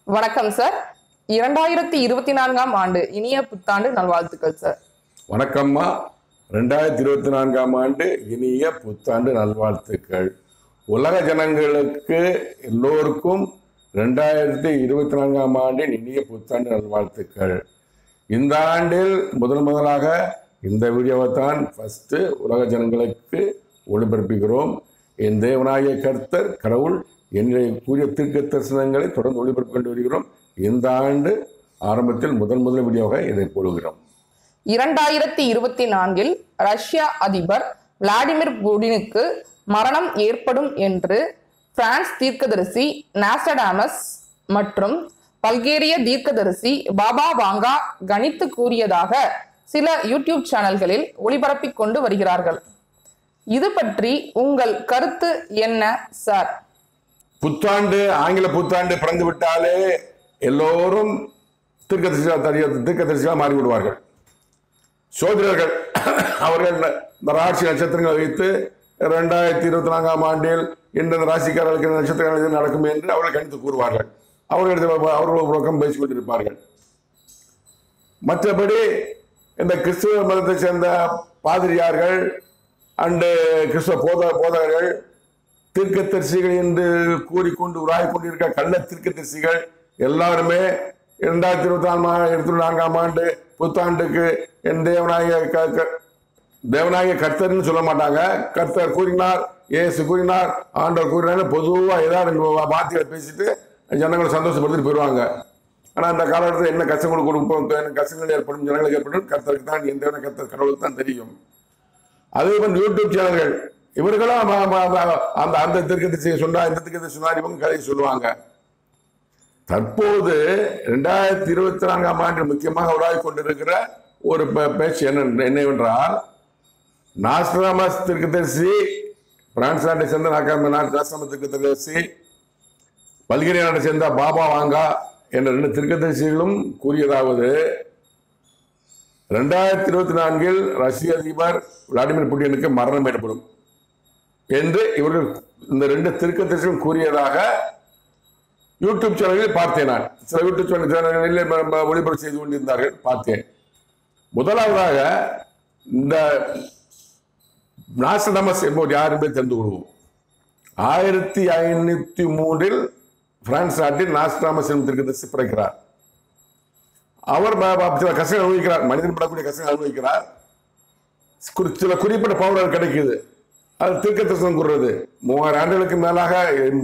வணக்கம் சார். 2024ஆம் ஆண்டு இனிய புத்தாண்டு நல்வாழ்த்துக்கள் சார். வணக்கம்மா. 2024ஆம் ஆண்டு இனிய புத்தாண்டு நல்வாழ்த்துக்கள். உலக ஜனங்களுக்கு எல்லோருக்கும் 2024ஆம் ஆண்டின் இனிய புத்தாண்டு நல்வாழ்த்துக்கள். இந்த ஆண்டில் முதலாக இந்த வீடியோவை தான் ஃபர்ஸ்ட் உலக ஜனங்களுக்கு ஒளிபரப்புகிறோம். என் தேவனாகிய கர்த்தர் கடவுள் என்னுடைய கூறிய தீர்க்க தரிசனங்களை தொடர்ந்து ஒளிபரப்பு கொண்டு வருகிறோம். இந்த ஆண்டு ஆரம்பத்தில் முதல் வீடியோவாக இதை போடுகிறோம். 2024இல் ரஷ்யா அதிபர் விளாடிமிர் புடினுக்கு மரணம் ஏற்படும் என்று பிரான்ஸ் தீர்க்கதரிசி நாஸ்டாடமஸ் மற்றும் பல்கேரிய தீர்க்கதரிசி பாபா வாங்கா கணித்து கூறியதாக சில யூடியூப் சேனல்களில் ஒளிபரப்பிக் கொண்டு வருகிறார்கள். இது பற்றி உங்கள் கருத்து என்ன சார்? புத்தாண்டு, ஆங்கில புத்தாண்டு பிறந்து விட்டாலே எல்லோரும் தீர்க்கதரிசியாக மாறிவிடுவார்கள். சோதரர்கள் அவர்கள் இந்த ராசி நட்சத்திரங்களை வைத்து 2024ஆம் ஆண்டில் இந்த ராசிக்காரர்களுக்கு நட்சத்திரங்கள் நடக்கும் என்று அவர்கள் கணித்து கூறுவார்கள். அவர்கள் உலகம் பேசிக் கொண்டிருப்பார்கள். மற்றபடி இந்த கிறிஸ்துவ மதத்தை சேர்ந்த பாதிரியார்கள் அண்டு கிறிஸ்துவ போதகர்கள் தீர்க்கதரிசிகள் என்று கூறிக்கொண்டு உராய் கொண்டிருக்க கள்ள தீர்க்கதரிசிகள் எல்லாருமே 2024ஆம் ஆண்டு புத்தாண்டுக்கு என் தேவனாகிய கர்த்தர்னு சொல்ல மாட்டாங்க. கர்த்தர் கூறினார், இயேசு கூறினார், ஆண்டவர் கூறினார், பொதுவாக ஏதாவது வார்த்தைகளை பேசிட்டு ஜனங்களை சந்தோஷப்படுத்திட்டு போயிடுவாங்க. ஆனால் அந்த காலகட்டத்தில் என்ன கஷ்டங்கள் கொடுப்போம், கஷ்டங்கள் ஏற்படும், ஜனங்களுக்கு ஏற்படும் கர்த்தருக்கு தான், என் தேவன கர்த்தர் கடவுளுக்கு தான் தெரியும். அதே மாதிரி யூடியூப் சேனல்கள் இவர்களும் அந்த தீர்க்கதரிசியை சொன்னார், இந்த தீர்க்கதரிசி சொன்னார், இவங்க கதையை சொல்லுவாங்க. தற்போது 2024ஆம் ஆண்டு முக்கியமாக உருவாகி கொண்டிருக்கிற ஒரு பேச்சு என்னவென்றால், நாஸ்டாடமஸ் தீர்க்கதரிசி, பிரான்ஸ் நாட்டை சேர்ந்த நாஸ்டாடமஸ் தீர்க்கதரிசி, பல்கேரியா நாட்டை சேர்ந்த பாபா வாங்கா என்ற 2 தீர்க்கதரிசிகளும் கூறியதாவது, 2024இல் ரஷ்ய அதிபர் விளாடிமிர் புடினுக்கு மரணம் ஏற்படும் என்று இவர்கள் இந்த 2 தீர்க்கதரிசிகளும் கூறியதாக யூடியூப் சேனலில் பார்த்தேன். நான் சில யூடியூப் சேனல்களில் ஒளிபரப்பு செய்து கொண்டிருந்தார்கள், பார்த்தேன். முதலாவதாக இந்த நாஸ்டாடமஸ் என்பவர் யார் என்பதை தெரிந்து கொள்வோம். 1503இல் பிரான்ஸ் நாட்டில் நாஸ்டாடமஸ் என்னும் தீர்க்கதரிசி பிறக்கிறார். அவர் சில கஷ்டங்கள் அனுபவிக்கிறார், மனிதன் படக்கூடிய கஷ்டங்கள் அனுபவிக்கிறார். சில குறிப்பிட்ட பவர் கிடைக்குது, அது தீர்க்க தரிசனம் கூறுறது. 3000 ஆண்டுகளுக்கு மேலாக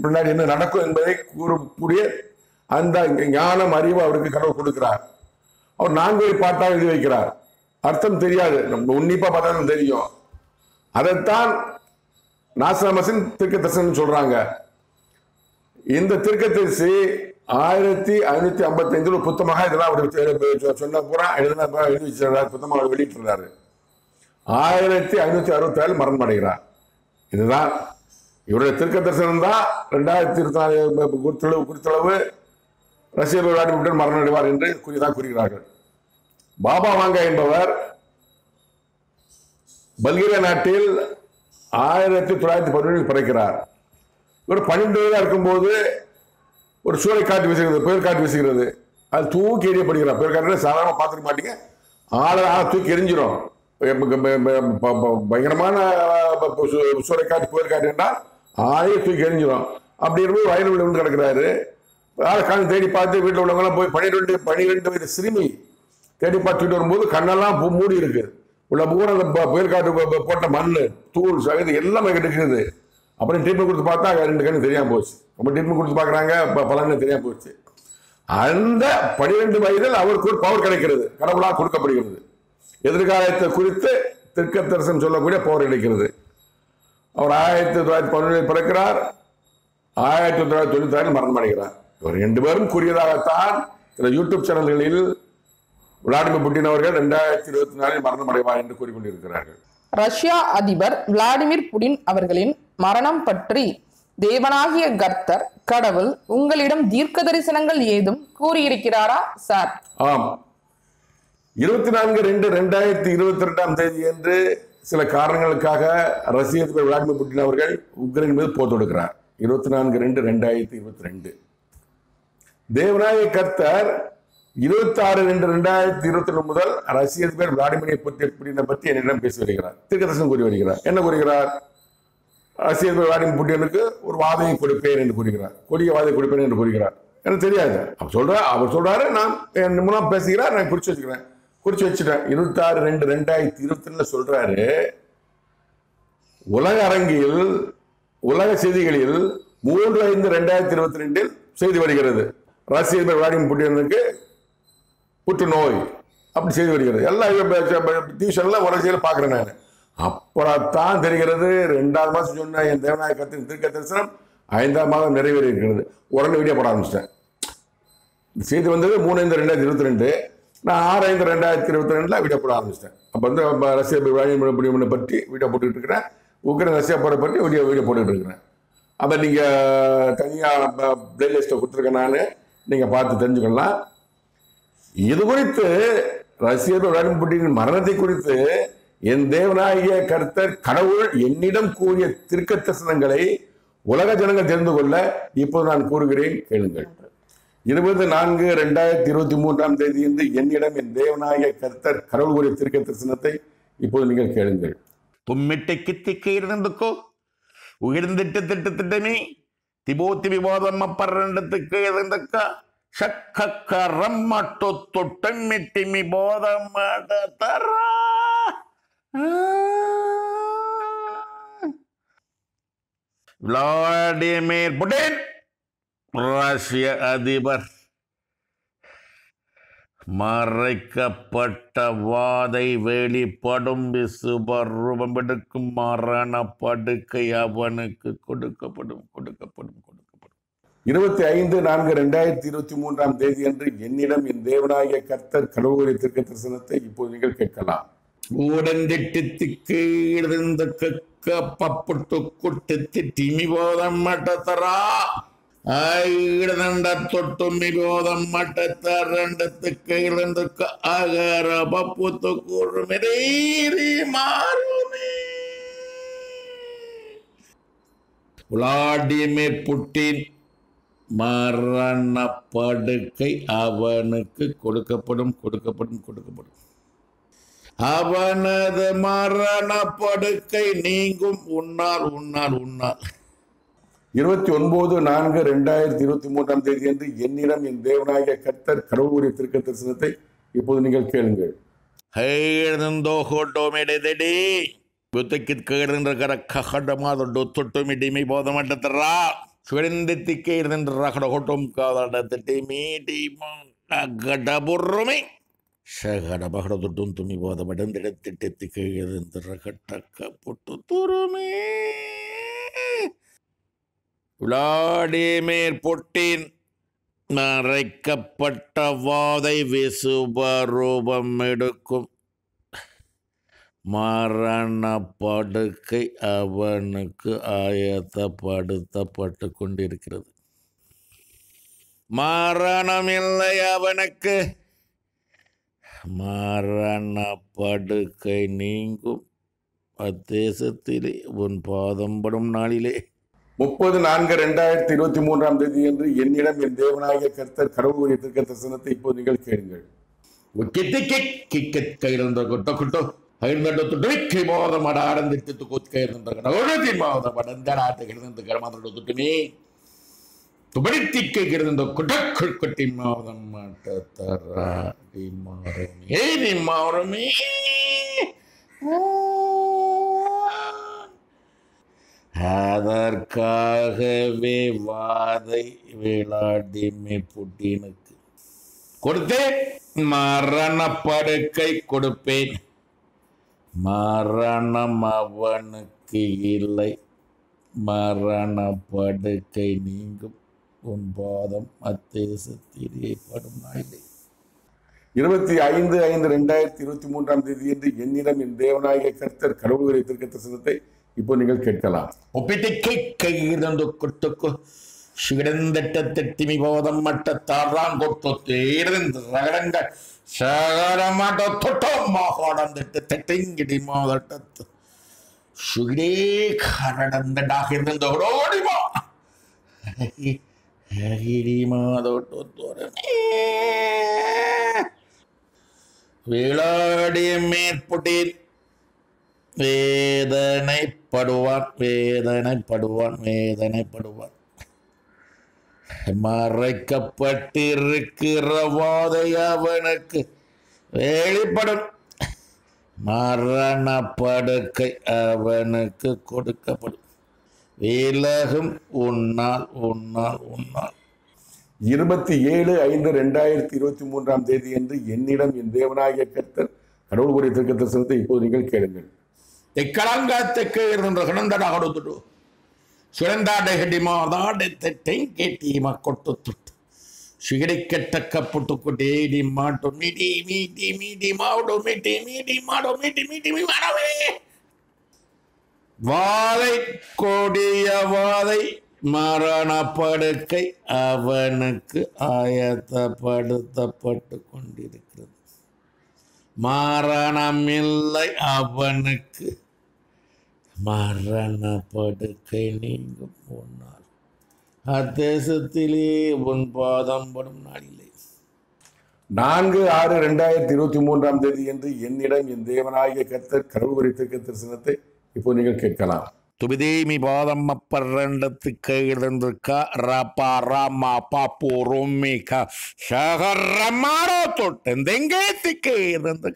பின்னாடி என்ன நடக்கும் என்பதை கூறக்கூடிய அந்த ஞானம், அறிவு அவருக்கு கடவுள் கொடுக்கிறார். அவர் 4 பாட்டாக எழுதி வைக்கிறார். அர்த்தம் தெரியாது, நம்ம உன்னிப்பா பார்த்தா தெரியும். அதைத்தான் நாஸ்டாடமஸின் தீர்க்க தரிசனம் சொல்றாங்க. இந்த தீர்க்கதரிசி 1555 ஒரு புத்தமாக இதெல்லாம் அவர் சொன்ன பூரா எழுதி வச்சிருந்தார், புத்தமாக வெளியிட்டிருந்தாரு. 1567 மரணம் அடைகிறார். இதுதான் இவருடைய தீர்க்க தரிசனம் தான் 2024 குறித்தளவு ரஷ்ய விளையாட்டு மரணம் அடைவார் என்று கூறுகிறார்கள். பாபா வாங்கா என்பவர் பல்கேரியா நாட்டில் 1911 பிறக்கிறார். இவர் 12 வயதாக இருக்கும்போது ஒரு சூறை காற்று வீசுகிறது, புயல் காற்று வீசுகிறது. அது தூக்கி எறியப்படுகிறார். புயல் காற்று சாதாரணமாக பார்த்துக்க மாட்டீங்க, ஆளை தூக்கி எரிஞ்சிடும். பயங்கரமான சூறைக்காற்று புயல் காற்று என்றால் ஆளையே தூக்கி எரிஞ்சிடும். அப்படி இருக்கும்போது வயலில் உள்ளவங்க கிடக்கிறாரு. ஆளை காலம் தேடி பார்த்து வீட்டில் உள்ளவங்கலாம் போய் 12 வயது சிறுமி தேடி பார்த்துட்டு வரும்போது கண்ணெல்லாம் மூடி இருக்கு. உள்ள பூரா அந்த புயல் காற்று போட்ட மண், தூள், சகதி எல்லாமே கிடைக்கிறது. அப்புறம் ட்ரீட்மெண்ட் கொடுத்து பார்த்தா 2 கண்ணு தெரியாம போச்சு. ரொம்ப ட்ரீட்மெண்ட் கொடுத்து பார்க்குறாங்க, பலன்னு தெரியாம போச்சு. அந்த 12 வயதில் அவருக்கு ஒரு பவர் கிடைக்கிறது, கடவுளாக கொடுக்கப்படுகிறது. எதிர்காலத்தை குறித்து தீர்க்க தரிசனம் சொல்லக்கூடிய பவர் கிடைக்கிறது. அவர் 1911 பிறக்கிறார், 1996 மரணம் அடைகிறார். இவர் 2 பேரும் கூறியதாகத்தான் சில யூடியூப் சேனல்களில் விளாடிமிர் புடின் அவர்கள் 2024 மரணம் அடைவார் என்று கூறிக்கொண்டிருக்கிறார்கள். ரஷ்யா அதிபர் விளாடிமிர் புடின் அவர்களின் மரணம் பற்றி தேவனாகிய கர்த்தர் கடவுள் உங்களிடம் தீர்க்க தரிசனங்கள் ஏதும் கூறியிருக்கிறாரா சார்? ஆம். 24/2/2022ஆம் தேதி என்று சில காரணங்களுக்காக ரஷ்ய அதிபர் விளாடிமிர் புடின் அவர்கள் உக்ரைன் மீது போர் தொடுக்கிறார். 24/2/2022 தேவனாய கர்த்தர் 26/2/2021 முதல் ரஷ்ய அதிபர் விளாடிமிர் புட்டினை பற்றி என்னிடம் பேசி வருகிறார். தீர்க்கதரிசனம் கூறி வருகிறார். என்ன கூறுகிறார்? ரஷ்ய அதிபர் விளாடிமிர் புட்டினுக்கு ஒரு வாதையை கொடுப்பேன் என்று கூறுகிறார். கொடிய வாதை கொடுப்பேன் என்று கூறுகிறார். எனக்கு தெரியாது. அவர் சொல்றாரு, நான் என் மூலம் பேசுகிறார், நான் குறிச்சு வச்சுக்கிறேன். குறிச்சு வச்சுட்டேன். 26/2/2021 சொல்றாரு, உலக அரங்கில் உலக செய்திகளில் 3/5/2022 செய்தி வருகிறது. ரஷ்ய அதிபர் விளாடிமிர் புட்டினுக்கு புற்றுநோய் அப்படி செய்தி வருகிறது. எல்லா டிவிஷன்ல உலக பார்க்கிறேன் நான். அப்புறத்தான் தெரிகிறது 2வது மாதம் சொன்ன என் தேவனாய கர்த்தரின் தீர்க்க தரிசனம் 5ஆம் மாதம் நிறைவேறி இருக்கிறது. உடனே வீடியோ போட ஆரம்பிச்சிட்டேன். செய்தி வந்தது 3/5/2022. நான் 6/5/2022 வீடியோ போட ஆரம்பிச்சிட்டேன். அப்போ வந்து ரஷ்ய விளாடிமிர் பற்றி வீடியோ போட்டுக்கிட்டு இருக்கிறேன். உக்ரைன் ரஷ்யா போரை பற்றி வீடியோ போட்டுக்கிட்டு இருக்கிறேன். அப்போ நீங்கள் தனியாக பிளேலிஸ்ட்டை கொடுத்துருக்கேன். நான் நீங்கள் பார்த்து தெரிஞ்சுக்கலாம். இது குறித்து ரஷ்ய விளாடிமிர் புட்டினின் மரணத்தை குறித்து என் தேவனாகிய கர்த்தர் கடவுள் என்னிடம் கூறிய தீர்க்க தரிசனங்களை உலக ஜனங்கள் தெரிந்து கொள்ள இப்போது நான் கூறுகிறேன், கேளுங்கள். 24/2/2023 என்று என்னிடம் என் தேவனாகிய கர்த்தர் கடவுள் கூறிய தீர்க்க தரிசனத்தை இப்போது நீங்கள் கேளுங்கள். தும்மிட்டைக்கு திக்க இருந்துக்கோ உயர்ந்திட்டு திட்டமே திபோத்தி விவாதம் அப்பறண்டத்துக்கு இருந்தக்கா சக்கரம் மட்டோ தொட்டமிட்டி விவாதம் தரா விளாடிமிர் புட்டின் ரஷ்ய அதிபர் மறைக்கப்பட்ட வாதை வெளிப்படும் விசுவரூபம் எடுக்கும் மரண படுக்கை அவனுக்கு கொடுக்கப்படும். 25/4/2023 அன்று என்னிடம் என் தேவனாகிய கர்த்தர் கடவுளுடைய தீர்க்க தரிசனத்தை இப்போது நீங்கள் கேட்கலாம். உடந்திட்டு இருந்த பப்புட்டு குட்டு திமி போதம் மட்டத்தரா ஆயிரண்ட தொட்டுமி போதம் மட்டத்தரண்டத்துக்கு இருந்துக்கு அகர பப்புத்து கூறுமெரேரி மாறுமே. விளாடிமிர் புட்டின் மரண படுக்கை அவனுக்கு கொடுக்கப்படும். அவனது மரண படுக்கை நீங்கும். உன்னார் 29/4/2023 அன்று என்னிடம் என் தேவனாகிய கர்த்தர் கடவுளுடைய தீர்க்க தரிசனத்தை இப்போது நீங்கள் கேளுங்கள். சகடபகடொட்டும் துணி போதமடந்திடத்திட்டத்துக்கு எழுந்திரகட்டக்க பொட்டு தூருமே. விளாடிமிர் புட்டின் மறைக்கப்பட்ட வாதை விசுவரூபம் எடுக்கும் மரண படுக்கை அவனுக்கு ஆயத்தப்படுத்தப்பட்டு கொண்டிருக்கிறது. மரணம் இல்லை அவனுக்கு. மரண படுக்கை நீங்கும் அத்தேசத்திலே உன் பாதம் படும் நாளிலே. 30/4/2023 அன்று என்னிடம் என் தேவனாகிய கர்த்தர் கடவுளுடைய தீர்க்க தரிசனத்தை இப்போது நீங்கள் கேளுங்கள். அதற்காகவே வாதை விளாடிமிர் புட்டினுக்கு கொடுத்தேன். மரண படுக்கை கொடுப்பேன். மரணம் அவனுக்கு இல்லை. மரண படுக்கை நீங்கும் உன் பாதம் அத்தேசத்திலே படும் நாளிலே. 25/5/2023 என்று என்னிடம் என் தேவனாகிய கர்த்தர் கடவுளுடைய தீர்க்க தரிசனத்தை இப்போ நீங்கள் கேட்கலாம். சிகடந்தட்டத்திமி போதம் மட்ட தாராங்கொட்டு தேர்ந்து ரகடங்க சகரமாட்ட தொட்டமாகடந்திட்டு தட்டிங்கிடி மாதட்டத்து சுகிடே கரடந்தடாக இருந்த ஓடிமா விளாடிமிர் வேதனைப்படுவான் வேதனைப்படுவான் வேதனைப்படுவான். மறைக்கப்பட்டிருக்கிற வாதை அவனுக்கு வெளிப்படும். மரணப்படுக்கை அவனுக்கு கொடுக்கப்படும். விலகும் உன்னால் உன்னால் உன்னால். 27/5/2023 என்று என்னிடம் என் தேவனாகிய கர்த்தர் கடவுள் கூறிய தீர்க்கதரிசனத்தை இப்போது நீங்கள் கேளுங்கள். தெக்கலங்காத்துக்கு இருந்த கிணந்தடா கொடுத்துட்டு சுழந்தாடை ஹெடிமாதாடை தெட்டை கேட்டிமா கொட்டு துட்டு சிகடிக்கட்டக்கப்பட்டு கொண்டேடி மாட்டோ மீடி மீடி மீடி மாவடோ மீட்டி மீடி மாடோ மீட்டி மீட்டி மீ மாடவே. வாதை கொடிய வாதை மரணப்படுக்கை அவனுக்கு ஆயத்தப்படுத்தப்பட்டு கொண்டிருக்கிறது. மரணமில்லை அவனுக்கு. மரணப்படுக்கை நீங்கும் போனால் அத்தேசத்திலே உன் பாதம் படும் நாளிலே. 4/6/2023 என்று என்னிடம் என் தேவனாகிய கர்த்தர் கடவுள் கூறிய தீர்க்கதரிசனத்தை இப்போ நீங்கள் கேட்கலாம். துபிதேமி பாதம் அப்பரண்டத்துக்கு இருந்திருக்கா ரப்பா ராமா பாப்பு ரொம்மிக்கா சகரமாரோ தொட்டெங்கேத்துக்கு இருந்து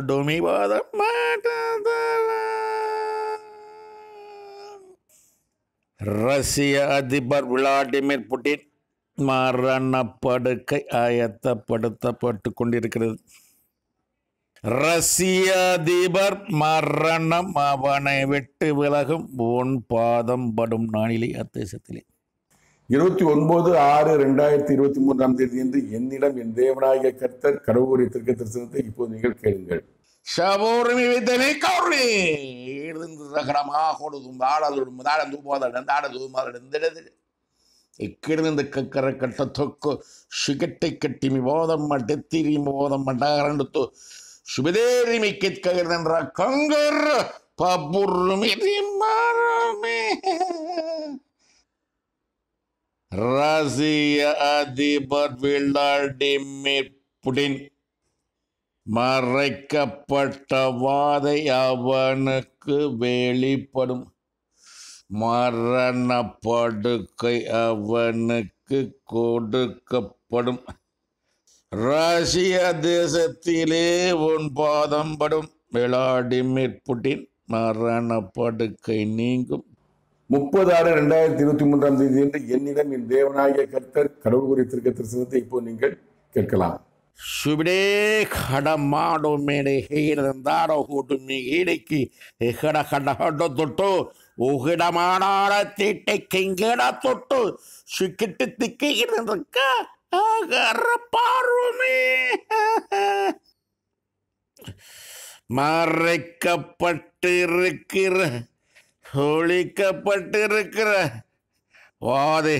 டோமி பாதம் ரஷ்ய அதிபர் விளாடிமிர் புட்டின் மரணப்படுக்கை ஆயத்தப்படுத்தப்பட்டு கொண்டிருக்கிறது. ரஷ்ய அதிபர் மரணம் அவனை விட்டு விலகும் உன் பாதம் படும் நாளிலே அத்தேசத்திலே. 29/6/2023 என்று என்னிடம் என் தேவனாகிய கர்த்தர் கடவுள் கூறிய தீர்க்கதரிசனத்தை இப்போது நீங்கள் கேளுங்கள். ஷபோர்மி விதனை கௌரி இருந்து ரகரமா கொடுதும் தாடதும் தாடந்து போதட தாடது மதடந்து இக்கிருந்து கக்கர கட்ட தொக்கு சிகட்டை கட்டி விவாதம் மட்டு திரி விவாதம் மட்டாரண்டு சுபதேரிமி கேட்கின்ற கங்கர் பபுர்மி மாறமே. ரஷ்ய அதிபர் விளாடிமிர் புட்டின் மறைக்கப்பட்ட வாதை அவனுக்கு வெளிப்படும். மரணப்படுக்கை அவனுக்கு கொடுக்கப்படும். ரஷ்ய தேசத்திலே உன் பாதம் படும். விளாடிமிர் புட்டின் மரணப்படுக்கை நீங்கும். 30/6/2023 என்று என்னிடம் என் தேவனாகிய கர்த்தர் கடவுள் கூறிய தீர்க்கதரிசனத்தை இப்போ நீங்கள் கேட்கலாம். சுபிடே கட மாடோ மேடை ஹீரந்தாடோ கூட்டு மீ ஹீடைக்கு எகட கட ஹடோ தொட்டு உகிட மாடாட தீட்டை கிங்கட தொட்டு சுக்கிட்டு திக்கி இருந்திருக்க பாருமே. மறைக்கப்பட்டிருக்கிற ஒழிக்கப்பட்டிருக்கிற வாதை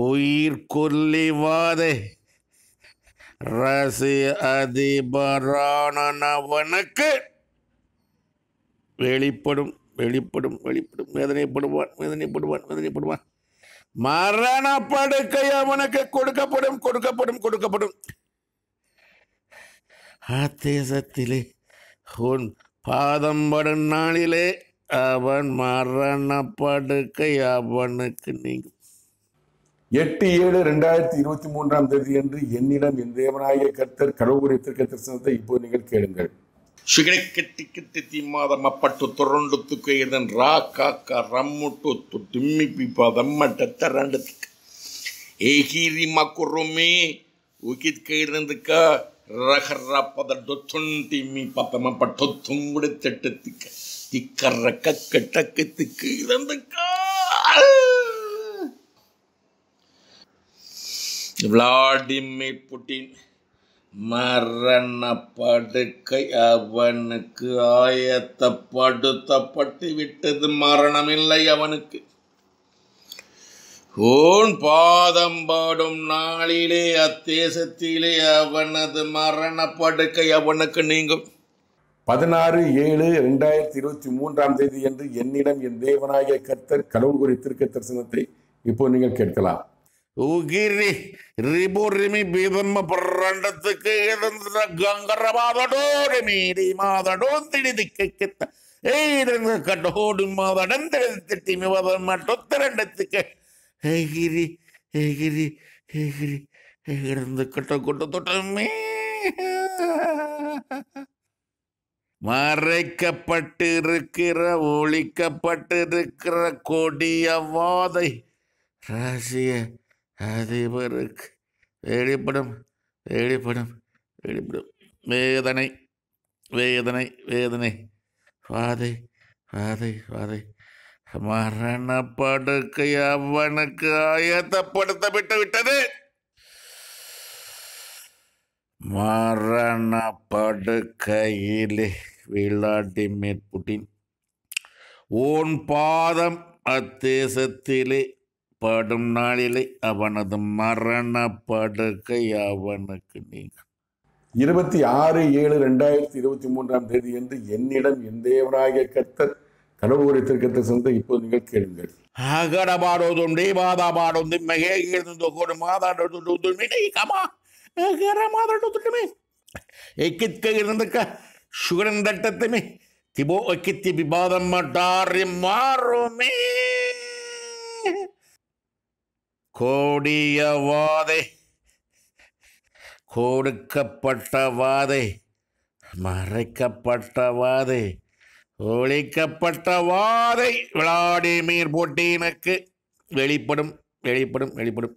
உயிர் கொல்லி வாதை ரஷ்ய அதிபரானவனுக்கு வெளிப்படும் வெளிப்படும் வெளிப்படும். வேதனைப்படுவான் வேதனைப்படுவான் வேதனைப்படுவான். மரணப்படுக்கை அவனுக்கு கொடுக்கப்படும் கொடுக்கப்படும் கொடுக்கப்படும். அத்தேசத்திலே உன் பாதம் படும் நாளிலே அவன் மரணப்படுக்கை அவனுக்கு நீங்கும். 8/7/2023 என்று என்னிடம் என் தேவனாகிய கர்த்தர் கடவுள் கூறிய தீர்க்கதரிசனத்தை இப்போ நீங்கள் கேளுங்கள். ಶಿಗಡೆಕ್ಕೆಟ್ಟಿ ಮಾದಮ್ಮಪ್ಪಟ್ಟು ತೊರೊಂಡುತ್ತುಕು ಇದನ್ ರಾ ಕಾಕ ರಮ್ಮುಟ್ಟು ತಿಮ್ಮಿ ಪಿಪ ದಮ್ಮಟ್ಟ ರಂಡತಿಕ್ ಏಕೀರಿ ಮಕ್ಕುರುಮಿ ಉಕಿತ್ ಕೈರಂದಕ ರಖರ್ರಪ್ಪದ ಡೊತ್ತುಂಟಿ ಮಿ ಪತಮ ಪಟ್ಟು ತುಂಬುಡೆ ತೆಟ್ಟತಿಕ್ಕ ತಿಕ್ಕರ್ರ ಕಕ್ಕ ಟಕ್ಕ ತಿಕ್ಕ ಇದಂದಕ விளாடிமிர் புட்டின் மரணப்படுக்கை அவனுக்கு ஆயத்தப்படுத்தப்பட்டு விட்டது. மரணமில்லை அவனுக்கு. ஓன் பாதம் பாடும் நாளிலே அத்தேசத்திலே அவனது மரணப்படுக்கை அவனுக்கு நீங்கும். 16/7/2023 என்று என்னிடம் என் தேவனாகிய கர்த்தர் கடவுள் கூறிய தீர்க்கதரிசனத்தை இப்போ நீங்கள் கேட்கலாம். உகிரி ரிபுரிமி பீதம்ம பரண்டத்துக்கு இருந்த கங்கரமாதடோடு மீறி மாதடோன் திடிதிக்க ஏதங்க கடோடு மாதடன் திட்டி மிவதம் மட்டுத்திரண்டத்துக்கு எகிரி எகிரி எகிரி இருந்து கட்ட கொட்ட தொட்டமே மறைக்கப்பட்டிருக்கிற ஒழிக்கப்பட்டிருக்கிற கொடிய வாதை ராசிய அதிபருக்கு வெளிப்படும் வெளிப்படும் வெளிப்படும். வேதனை வேதனை வேதனை வாதை வாதை வாதை மரணப்படுக்கை அவனுக்கு ஆயத்தப்படுத்த விட்டு விட்டது. மரணப்படுக்கையிலே விளாடிமிர் புட்டின் ஓன் பாதம் அத்தேசத்திலே படும் நாளிலே அவனது மரணப்படுக்கை அவனுக்கு நீங்க. 26/7/2023 என்று என்னிடம் என் தேவனாகிய கர்த்தர் கடவுள் உரைத்திருக்கிறதை சொந்த இப்போது நீங்கள் கேளுங்கள். அகடபாடோதுண்டே மாதாபாடோந்து மெகேகிருந்து கோடு மாதாடோதுமே கமா அகரமாதாடோதுமே எக்கித்க இருந்துக்க சுகரந்தட்டத்துமே திபோ எக்கித்தி விவாதம் மட்டாரி மாறுமே கோடிய வாதை கொடுக்கப்பட்ட வாதை மறைக்கப்பட்ட வாதை ஒழிக்கப்பட்ட வாதை விளாடிமிர் புட்டினுக்கு வெளிப்படும் வெளிப்படும் வெளிப்படும்.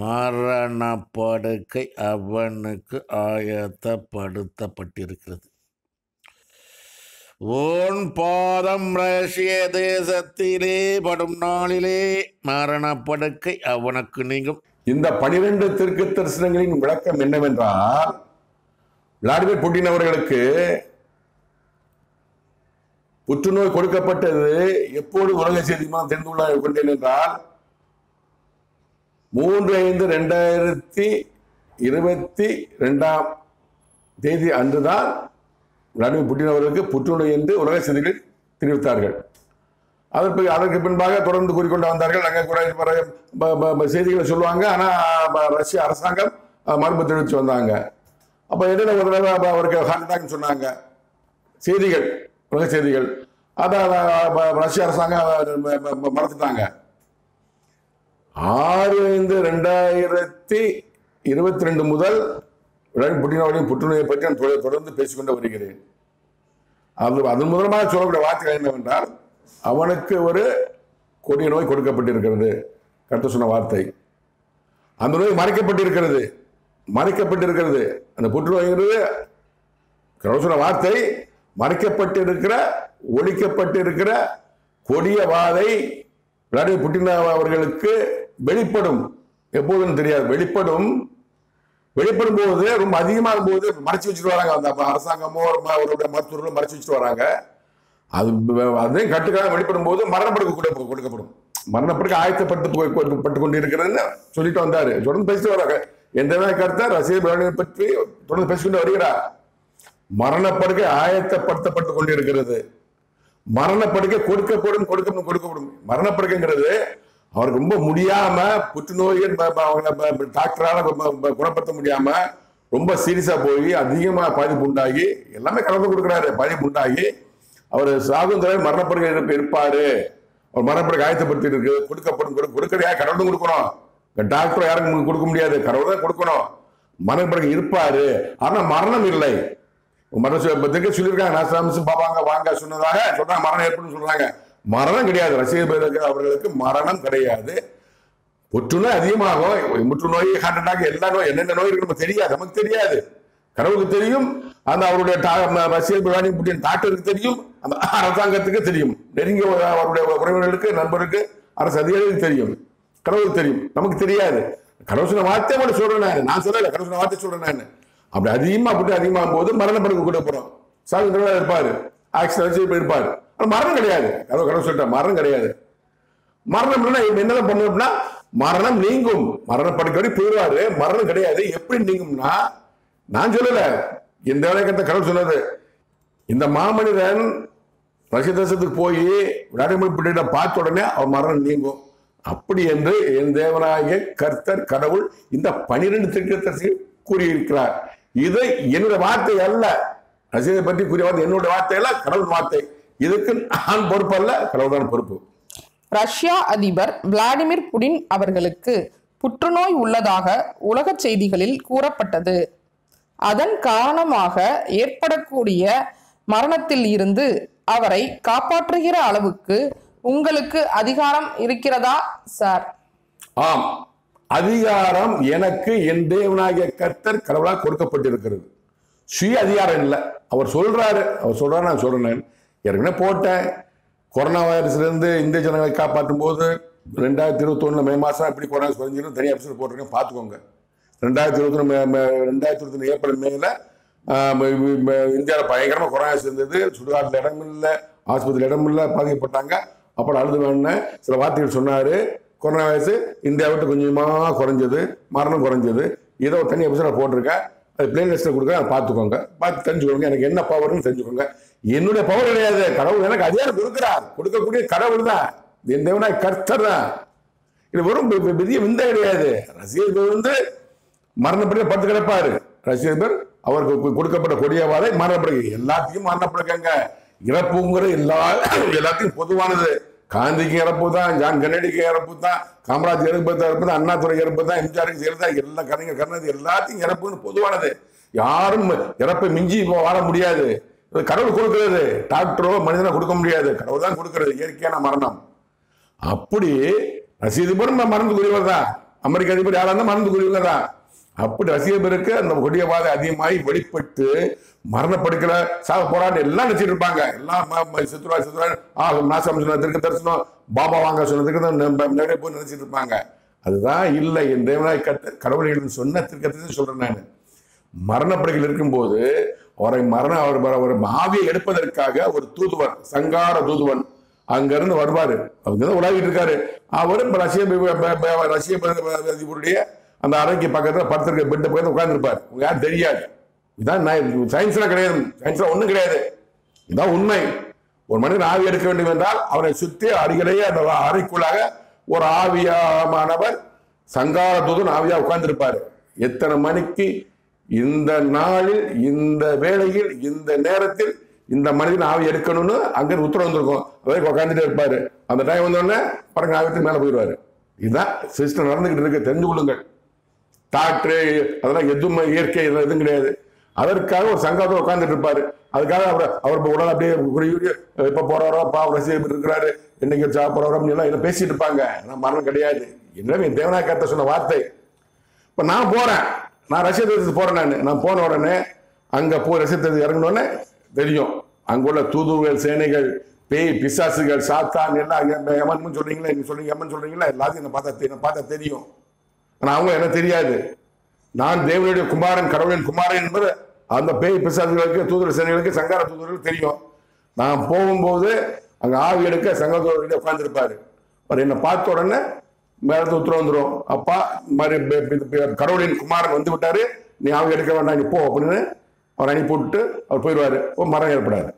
மரணப்படுக்கை அவனுக்கு ஆயத்தப்படுத்தப்பட்டிருக்கிறது. ஓன் பாதம் ரஷ்ய தேசத்திலே படும் நாளிலே மரணப்படுக்கை அவனுக்கு நீங்கும். இந்த 12 தீர்க்க தரிசனங்களின் விளக்கம் என்னவென்றால், விளாடிமிர் புட்டின் அவர்களுக்கு புற்றுநோய் கொடுக்கப்பட்டது எப்போது உலக செய்திமா தெரிந்து கொண்டேன் என்றால் 3/5/2022 அன்றுதான் விளாடிமிர் புட்டின் அவர்களுக்கு புற்றுநோய் என்று உலக செய்திகள் தெரிவித்தார்கள். அதற்கு பின்பாக தொடர்ந்து கூறிக்கொண்டு வந்தார்கள். அங்கே கூட செய்திகளை சொல்லுவாங்க, ஆனால் ரஷ்ய அரசாங்கம் மறுப்பு தெரிவித்து வந்தாங்க. அப்போ என்னென்ன ஒரு தடவை அவருக்கு ஹார்ட் அட்டாக்னு சொன்னாங்க செய்திகள், உலக செய்திகள். அதை ரஷ்ய அரசாங்கம் மறந்துட்டாங்க. 6/5/2022 முதல் விளாடிமிர் புட்டின் அவர்களின் புற்றுநோயை பற்றி நான் தொடர்ந்து பேசிக்கொண்டு வருகிறேன். அதன் முதலமாக சொல்லக்கூடிய வார்த்தை என்னவென்றால், அவனுக்கு ஒரு கொடிய நோய் கொடுக்கப்பட்டிருக்கிறது. கர்த்தர் சொன்ன வார்த்தை. அந்த நோய் மறைக்கப்பட்டிருக்கிறது மறைக்கப்பட்டிருக்கிறது. அந்த புற்றுநோய்ங்கிறது கடவுள் சொன்ன வார்த்தை. மறைக்கப்பட்டிருக்கிற ஒழிக்கப்பட்டிருக்கிற கொடிய வாதை விளாடிமிர் புட்டின் அவர்களுக்கு வெளிப்படும். எப்போதுன்னு தெரியாது, வெளிப்படும். வெளிப்படும் போது ரொம்ப அதிகமாகும் போது மறைச்சு வச்சுட்டு வராங்க. அந்த அரசாங்கமோ அவருடைய மருத்துவர்களும் மறைச்சு வச்சுட்டு வராங்க. அதையும் கட்டுக்காக வெளிப்படும் போது மரணப்படுக்கை கொடுக்கப்படும். மரணப்படுக்கை ஆயத்தப்பட்டு கொண்டு இருக்கிறதுன்னு சொல்லிட்டு வந்தாரு. தொடர்ந்து பேசிட்டு வராங்க. எந்த கருத்தார் ரசிகர் பற்றி தொடர்ந்து பேசிக்கொண்டு வருகிறார். மரணப்படுக்கை ஆயத்தப்படுத்தப்பட்டு கொண்டு இருக்கிறது. மரணப்படுக்கை கொடுக்கப்படும். மரணப்படுக்கைங்கிறது அவருக்கு ரொம்ப முடியாம புற்றுநோயை டாக்டரால குணப்படுத்த முடியாம ரொம்ப சீரியஸா போய் அதிகமா பாதிப்பு உண்டாகி எல்லாமே கலந்து கொடுக்குறாரு. பாதிப்பு உண்டாகி அவர் சாகும் தடவை மரணப்படுக்கை இருப்பாரு. அவர் மரணப்படுக்கை ஆயத்தப்படுத்தி இருக்கு. கொடுக்கறையா கடவுள் கொடுக்கணும். டாக்டர் யாருக்கும் கொடுக்க முடியாது, கடவுள் தான் கொடுக்கணும். மரணப்படுக்கை இருப்பாரு, ஆனா மரணம் இல்லை. மரணத்துக்கு சொல்லியிருக்காங்க. பாப்பாங்க வாங்க சொன்னதாக சொல்றாங்க. மரணம் ஏற்படும் சொல்றாங்க. மரணம் கிடையாது. ரசிகர் அவர்களுக்கு மரணம் கிடையாது. புற்றுநோய் அதிகமாகும். முற்றுநோய், ஹார்ட் அட்டாக், எல்லா நோய் என்னென்ன நோய் இருக்கு நமக்கு தெரியாது. நமக்கு தெரியாது, கடவுளுக்கு தெரியும். அந்த அவருடைய ரசிகர் விளாடிமிர் புட்டின் டாக்டருக்கு தெரியும். அந்த அரசாங்கத்துக்கு தெரியும். நெருங்கிய அவருடைய உறவினர்களுக்கு, நண்பருக்கு, அரசு அதிகாரிகளுக்கு தெரியும். கடவுளுக்கு தெரியும், நமக்கு தெரியாது. கடவுள் சொன்ன வார்த்தை மட்டும் சொல்றேன். நான் சொல்லல, கடவுள் சொன்ன வார்த்தை சொல்றேன் நான். அப்படி அதிகமாகும் போது மரணப்படுக்கை கூட போறோம். சாகுந்தரா இருப்பாரு, ஆக்சிடென்ட் இருப்பாரு. மரணம் கிடையாது. கடவுள் சொல்லிட்ட மரணம் கிடையாது. மரணம் என்னதான் பண்ணணும் அப்படின்னா, மரணம் நீங்கும். மரணப்படுக்கை போயிடுவாரு, மரணம் கிடையாது. எப்படி நீங்கும்னா, நான் சொல்லல, இந்த வேலைக்கத்தை கடவுள் சொன்னது. இந்த மாமனிதன் ரஷ்ய தேசத்துக்கு போய் விளாடிமிர் புட்டினை பார்த்த உடனே அவர் மரணம் நீங்கும். அப்படி என்று என் தேவனாகிய கர்த்தர் கடவுள் இந்த 12 தீர்க்கதரிசி கூறியிருக்கிறார். இதை என்னுடைய வார்த்தை அல்ல, ரசீதை பற்றி கூறிய வார்த்தை என்னுடைய வார்த்தை அல்ல, கடவுள் வார்த்தை. இதுக்கு நான் பொறுப்பு அல்ல, கடவுள் தான் பொறுப்பு. ரஷ்யா அதிபர் விளாடிமிர் புடின் அவர்களுக்கு புற்றுநோய் உள்ளதாக உலக செய்திகளில் கூறப்பட்டது. அதன் காரணமாக ஏற்படக்கூடிய மரணத்தில் இருந்து அவரை காப்பாற்றுகிற அளவுக்கு உங்களுக்கு அதிகாரம் இருக்கிறதா சார்? ஆம், அதிகாரம் எனக்கு என் தேவனாகிய கர்த்தர் கடவுளாக கொடுக்கப்பட்டிருக்கிறது. சுய அதிகாரம் இல்லை. அவர் சொல்றாரு, நான் சொல்றேன். ஏற்கனவே போட்டேன். கொரோனா வைரஸ்ல இருந்து இந்திய ஜனங்களை காப்பாற்றும் போது 2021 மே மாசம் எப்படி கொரோனா குறைஞ்சிடும் தனியாக எபிசோட் போட்டிருக்கேன், பார்த்துக்கோங்க. 2021 ஏப்ரல் மேல இந்தியாவில் பயங்கரமா கொரோனா இருந்தது. சுடுகாட்டில் இடம் இல்லை, ஆஸ்பத்திரியில் இடம் இல்லை, பாதிக்கப்பட்டாங்க. அப்புறம் அழுது வேணும்னு சில வார்த்தைகள் சொன்னாரு. கொரோனா வைரஸ் இந்தியா விட்டு கொஞ்சமா குறைஞ்சது, மரணம் குறைஞ்சது. ஏதோ ஒரு தனி எபிசோட போட்டிருக்கேன், அது பிளேலிஸ்ட்ல கொடுக்க பார்த்துக்கோங்க, பார்த்து தெரிஞ்சுக்கோங்க எனக்கு என்ன பவர்னு தெரிஞ்சுக்கோங்க. என்னுடைய பவர் கிடையாது, கடவுள் எனக்கு அதிகாரம் கொடுக்கிறார். கொடுக்கக்கூடிய கடவுள் தான், என் தேவனாய் கர்த்தர் தான். இது வெறும் பெரிய விந்தை கிடையாது. ரசிகர்கள் மரணப்படி படுத்து கிடப்பாரு. ரசிகர்கள் அவருக்கு கொடுக்கப்பட்ட கொடியவாதை மரணப்படுக, எல்லாத்தையும் மரணப்படுங்க. இறப்புங்கிற எல்லாத்தையும் பொதுவானது. காந்திக்கு இறப்பு தான், ஜான் கென்னடிக்கு இறப்பு தான், காமராஜ் இறப்பு தான், அண்ணாதுரை இறப்பு தான், எம்ஜிஆருக்கு இறப்பு தான், எல்லா கலைஞர் கருணாநிதி எல்லாத்தையும் இறப்புன்னு பொதுவானது. யாரும் இறப்பை மிஞ்சி வாழ முடியாது. கடவுள் கொடுக்கிறது, டாக்டரோ மனிதனோ கொடுக்க முடியாது, கடவுள் தான் கொடுக்கிறது, இயற்கையான மரணம். அப்படி ரசிகபுரம் மறந்துக்குரியவர் தான், அமெரிக்க அதிபர் யாரா இருந்தால் மறந்துக்குரியவர் தான். அப்படி ரசிகபருக்கு அந்த கொடியவாதை அதிகமாகி வெளிப்பட்டு மரணப்படுக்கிற சாக போராட்டம் எல்லாம் நினைச்சிட்டு இருப்பாங்க. எல்லாம் சித்துரா நாசம் சொன்ன திருக்கு தரிசனம், பாபா வாங்க சொன்னதுக்கு நிறைய போய் நினைச்சிட்டு இருப்பாங்க. அதுதான் இல்லை, என் தேவனாய் கடவுள் சொன்ன திருக்கு சொல்றேன். நான் மரணப்படுகையில் இருக்கும்போது அவர் ஆவியை எடுப்பதற்காக ஒரு தூதுவன், சங்கார தூதுவன் அங்கிருந்து வருவாரு. அவங்க உலாவிட்டு இருக்காரு. அவர் ரஷ்ய அதிபருடைய அந்த அறைக்கு பக்கத்துல படுத்திருக்க பெட் பக்கத்துல உட்கார்ந்து இருப்பார். யாரும் தெரியாது. இதான் சயின்ஸ்ல கிடையாது, சயின்ஸ்ல ஒண்ணும் கிடையாது. இதான் உண்மை. ஒரு மனிதன் ஆவி எடுக்க வேண்டும் என்றால் அவரை சுற்றி அருகிலேயே அந்த அறைக்குள்ளாக ஒரு ஆவியானவர் சங்கார தூதன் ஆவியா உட்கார்ந்து இருப்பாரு. எத்தனை மணிக்கு, இந்த நாளில், இந்த வேளையில், இந்த நேரத்தில் இந்த மனிதன் ஆவி எடுக்கணும்னு அங்க உத்தரவு வந்திருக்கும். அதற்கு உட்காந்துட்டே இருப்பாரு. அந்த டைம் வந்தோடனே பாருங்க ஆவியத்துக்கு மேல போயிடுவாரு. இதுதான் சிஸ்டம் நடந்துகிட்டு இருக்கு, தெரிஞ்சு கொள்ளுங்கள். டாக்டரு அதெல்லாம் எதுவும் இயற்கை எதுவும் கிடையாது. அதற்காக ஒரு சங்கத்தில் உட்காந்துட்டு இருப்பாரு. அதுக்காக அவர் உடல் அப்படியே இப்ப போறாரோ ரசிகர் இருக்கிறாரு, என்னைக்கு சாப்பிட்றாரோ அப்படின்னு எல்லாம் பேசிட்டு இருப்பாங்க. மரணம் கிடையாது. எல்லாமே தேவனாய் கர்த்தர் சொன்ன வார்த்தை. இப்ப நான் போறேன், நான் ரஷ்ய தேசத்துக்கு போறேன். நான் போன உடனே அங்க போய் ரஷ்ய தேசத்துக்கு இறங்கினோடனே தெரியும் அங்குள்ள தூதுவர்கள், சேனைகள், பேய், பிசாசுகள், சாத்தான் எல்லாம் எமன் சொல்றீங்களா, நீங்க சொல்றீங்க எமன் சொல்றீங்களா, எல்லாத்தையும் என்ன பார்த்தா தெரியும். ஆனா அவங்க என்ன தெரியாது. நான் தேவனுடைய குமாரன், கடவுளின் குமாரன் என்பது அந்த பேய் பிசாசுகளுக்கு, தூதுவர் சேனைகளுக்கு, சங்கார தூதுவர்களுக்கு தெரியும். நான் போகும்போது அங்க ஆவி எடுக்க சங்கத்தோட உட்கார்ந்து இருப்பாரு. அவர் என்ன பார்த்த உடனே மேலத்து உத்தரவு வந்துடும், அப்பா கடவுளின் குமாரன் வந்து விட்டாரு, நீ ஆவி எடுக்க வேண்டாம், நீ போ அப்படின்னு அவர் அனுப்பி விட்டு அவர் போயிடுவாரு. மரணம் ஏற்படாது,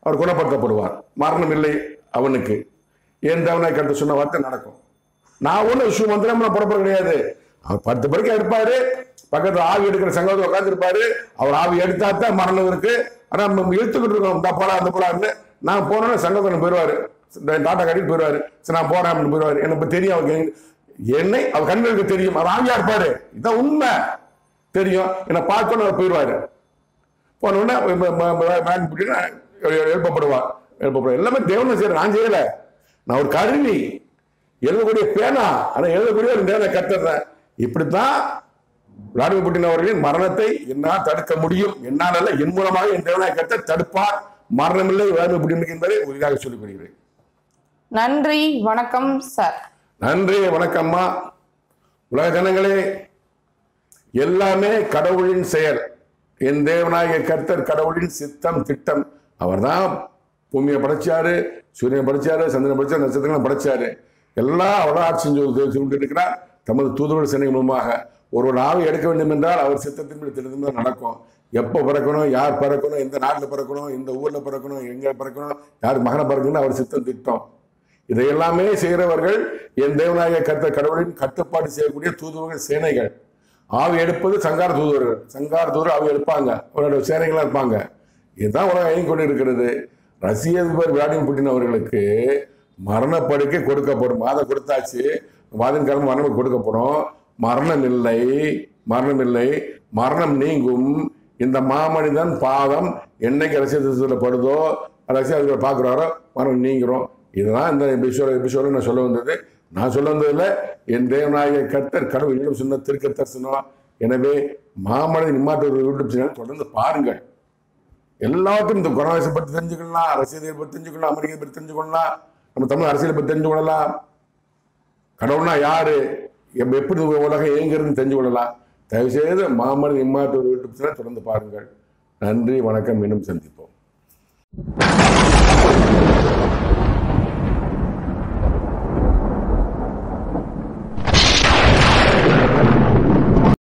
அவர் குணப்படுத்தப்படுவார். மரணம் இல்லை அவனுக்கு. ஏன் தேவனாய் கர்த்தர் சொன்ன வார்த்தை நடக்கும். நான் ஒண்ணு மந்திரம் புறப்பட கிடையாது. அவர் 10 பேருக்கு எடுப்பாரு, பக்கத்துல ஆவி எடுக்கிற சங்கத்தில் உட்கார்ந்து இருப்பாரு. அவர் ஆவி எடுத்தாத்தான் மரணம் இருக்கு. ஆனா நம்ம இழுத்துக்கிட்டு இருக்கோம், இந்த போலா அந்த போலான்னு. நான் போனோன்னு சங்கத்தில் போயிடுவாரு, டாட்டா கட்டிட்டு போயிடுவாரு. சரி நான் போறேன் அப்படின்னு போயிடுவாரு. எனக்கு தெரியும், அவருக்கு என்னை அவர் கண்களுக்கு தெரியும், அவர் ஆவியா இருப்பாரு. இதான் உண்மை, தெரியும். என்னை பார்த்தோன்னு அவர் போயிடுவாரு. போனோடனே எழுப்பப்படுவார். எல்லாமே தேவன் செய்யற, நான் செய்யல. நான் ஒரு கருவி, எழுதக்கூடிய பேனா, ஆனா எழுதக்கூடிய ஒரு தேவனை கர்த்தர். இப்படித்தான் விளாடிமிர் புட்டின் அவர்களின் மரணத்தை என்னால் தடுக்க முடியும். என்னால் அல்ல, என் மூலமாக என் தேவனாய் கர்த்தர் தடுப்பார். மரணமில்லை விளாடிமிர் புட்டின் என்பதை உறுதியாக சொல்லிக் கொள்கிறேன். நன்றி, வணக்கம் சார். நன்றி, வணக்கம்மா. உலக ஜனங்களே, எல்லாமே கடவுளின் செயல். என் தேவனாகிய கர்த்தர் கடவுளின் சித்தம், திட்டம். அவர் தான் பூமியை படைச்சாரு, சூரியனை படைச்சாரு, சந்திரனை படைச்சாரு, நட்சத்திரங்களை படைச்சாரு. எல்லாம் அவரோட ஆட்சி செஞ்சு இருக்கிறார். தமது தூதுவர் சேனை மூலமாக ஒரு ஆவி எடுக்க வேண்டும் என்றால் அவர் சித்தத்தின்படி தெரிந்து நடக்கும். எப்போ பிறக்கணும், யார் பிறக்கணும், எந்த நாட்டில் பிறக்கணும், இந்த ஊர்ல பிறக்கணும், எங்க பிறக்கணும், யார் மகனை பிறக்கணும், அவர் சித்தம் திட்டம். இதை எல்லாமே செய்கிறவர்கள் என் தேவனாகிய கர்த்தர் கடவுளின் கட்டுப்பாடு செய்யக்கூடிய தூதுவர்கள் சேனைகள். ஆவி எடுப்பது சங்கார தூதுவர்கள். சங்கார தூதர் ஆவி எடுப்பாங்க, அவரோட சேனைகளா இருப்பாங்க. இதுதான் உலகம் இயங்கி கொண்டு இருக்கிறது. ரஷ்ய அதிபர் விளாடிமிர் புட்டின் அவர்களுக்கு மரணப்படுக்கை கொடுக்கப்படும். மாதம் கொடுத்தாச்சு, வாதின் காலம் மரணம் கொடுக்கப்படும். மரணம் இல்லை, மரணம் இல்லை, மரணம் நீங்கும். இந்த மாமனிதன் பாதம் என்னைக்கு ரஷ்ய தேசத்தில் படுதோ, ரஷ்ய அதிபர் பார்க்குறாரோ மரணம் நீங்கிறோம். இதுதான் இந்த எபிசோட நான் சொல்ல வந்தது. நான் சொல்ல வந்ததில்ல, என் தேவனாகிய கர்த்தர் கடவுள் சொன்ன திருக்க தரிசனம். எனவே மாமனிதன் இம்மாற்று யூடியூப் சேனல் தொடர்ந்து பாருங்கள். எல்லாத்தையும் இந்த கொரோனா பற்றி தெரிஞ்சுக்கலாம், அரசியலை பற்றி தெரிஞ்சுக்கலாம், அமெரிக்கை பற்றி தெரிஞ்சுக்கொள்ளலாம், நம்ம தமிழ் அரசியலை பற்றி தெரிஞ்சு கொள்ளலாம். கடவுள்னா யாரு, எப்படி உலகம் இயங்குறதுன்னு தெரிஞ்சு கொள்ளலாம். தயவுசெய்து மாமனிதன் இம்மாற்று யூடியூப் சேனல் தொடர்ந்து பாருங்கள். நன்றி, வணக்கம். மீண்டும் சந்திப்போம்.